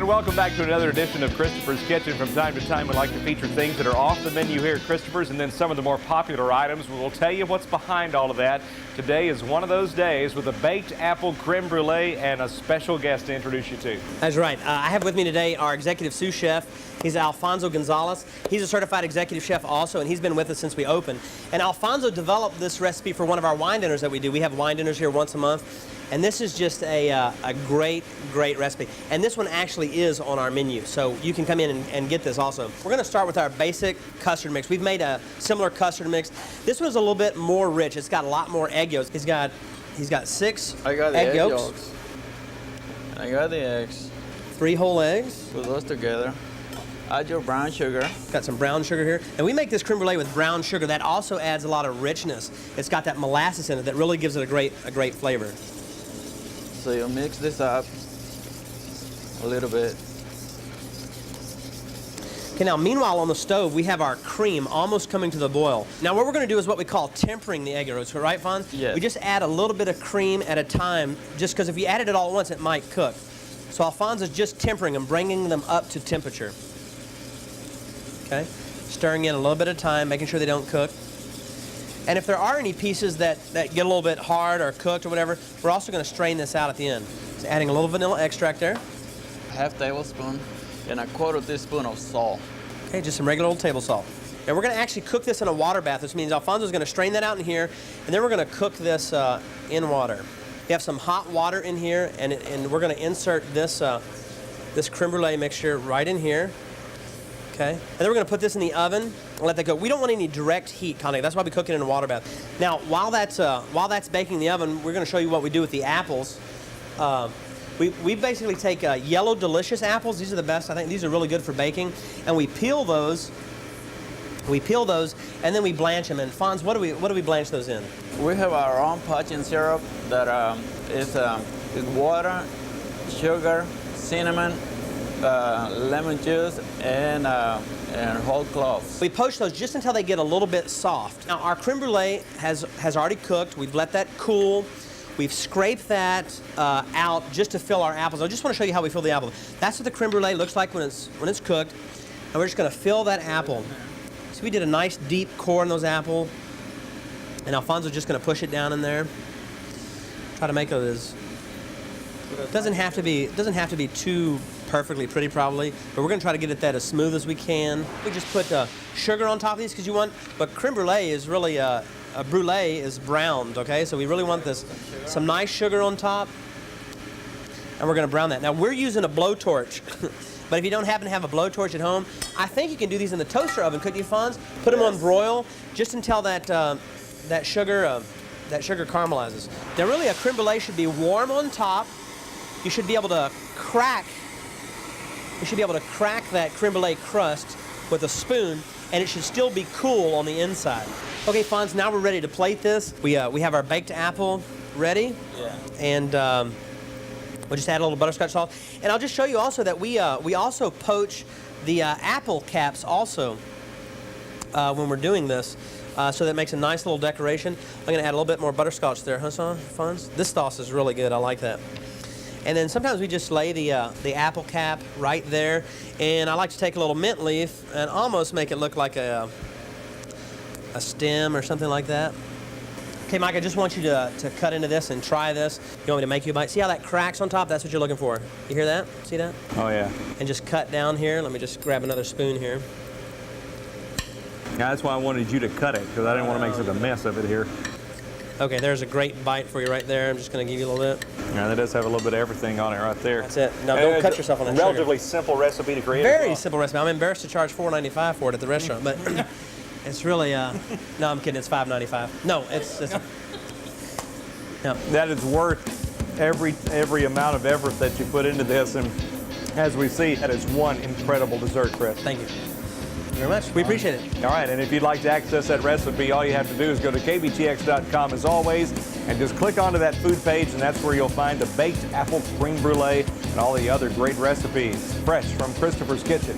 And welcome back to another edition of Christopher's Kitchen. From time to time, we like to feature things that are off the menu here at Christopher's, and then some of the more popular items. We'll tell you what's behind all of that. Today is one of those days with a baked apple creme brulee and a special guest to introduce you to. That's right. I have with me today our executive sous chef. He's Alfonso Gonzalez. He's a certified executive chef also, and he's been with us since we opened. And Alfonso developed this recipe for one of our wine dinners that we do. We have wine dinners here once a month. And this is just a great recipe. And this one actually is on our menu, so you can come in and get this also. We're going to start with our basic custard mix. We've made a similar custard mix. This one's a little bit more rich. It's got a lot more egg yolks. He's got 6 egg yolks. I got the eggs. 3 whole eggs. Put those together. Add your brown sugar. Got some brown sugar here. And we make this creme brulee with brown sugar. That also adds a lot of richness. It's got that molasses in it that really gives it a great flavor. So you mix this up a little bit. Okay, now meanwhile on the stove we have our cream almost coming to the boil. Now what we're going to do is what we call tempering the egg yolks, right, Fonz? Yes. We just add a little bit of cream at a time, just because if you added it all at once it might cook. So Alfonso's just tempering them, bringing them up to temperature. Okay, stirring in a little bit at a time, making sure they don't cook. And if there are any pieces that get a little bit hard or cooked or whatever, we're also going to strain this out at the end. So adding a little vanilla extract there. Half tablespoon and a 1/4 teaspoon of salt. Okay, just some regular old table salt. And we're going to actually cook this in a water bath. This means Alfonso's going to strain that out in here, and then we're going to cook this in water. We have some hot water in here, and we're going to insert this this creme brulee mixture right in here. Okay, and then we're going to put this in the oven and let that go. We don't want any direct heat contact. That's why we cook it in a water bath. Now, while that's baking in the oven, we're going to show you what we do with the apples. We basically take yellow delicious apples. These are the best. I think these are really good for baking. And we peel those. And then we blanch them. And Fonz, what do we blanch those in? We have our own punching syrup that is water, sugar, cinnamon, lemon juice, and whole cloves. We poach those just until they get a little bit soft. Now our creme brulee has already cooked. We've let that cool. We've scraped that out just to fill our apples. I just want to show you how we fill the apple. That's what the creme brulee looks like when it's cooked. And we're just going to fill that apple. So we did a nice deep core in those apples. And Alfonso's just going to push it down in there. Try to make it as doesn't have to be too perfectly pretty probably, but we're going to try to get it that as smooth as we can. We just put sugar on top of these because you want, but creme brulee is really a brulee is browned, okay? So we really want some nice sugar on top, and we're going to brown that. Now we're using a blowtorch, but if you don't happen to have a blowtorch at home, I think you can do these in the toaster oven, couldn't you, Fonz? Put them on broil just until that sugar caramelizes. Now really a creme brulee should be warm on top. You should be able to crack that creme brulee crust with a spoon, and it should still be cool on the inside. Okay, Fonz, now we're ready to plate this. We have our baked apple ready. Yeah. And we'll just add a little butterscotch sauce. And I'll just show you also that we also poach the apple caps also when we're doing this. So that makes a nice little decoration. I'm going to add a little bit more butterscotch there, huh, Fonz? This sauce is really good. I like that. And then sometimes we just lay the apple cap right there. And I like to take a little mint leaf and almost make it look like a stem or something like that. Okay, Mike, I just want you to cut into this and try this. You want me to make you a bite? See how that cracks on top? That's what you're looking for. You hear that? See that? Oh, yeah. And just cut down here. Let me just grab another spoon here. Yeah, that's why I wanted you to cut it, because I didn't want to make such a mess of it here. Okay, there's a great bite for you right there. I'm just going to give you a little bit. Yeah, that does have a little bit of everything on it right there. That's it. Now, don't cut yourself on that sugar. Relatively simple recipe to create. Very simple recipe. I'm embarrassed to charge $4.95 for it at the restaurant, but it's really, no, I'm kidding. It's $5.95. No, it's no. That is worth every amount of effort that you put into this, and as we see, that is one incredible dessert, Chris. Thank you. Very much. We appreciate it. All right, and if you'd like to access that recipe, all you have to do is go to kbtx.com as always, and just click onto that food page, and that's where you'll find the baked apple creme brulee and all the other great recipes, fresh from Christopher's Kitchen.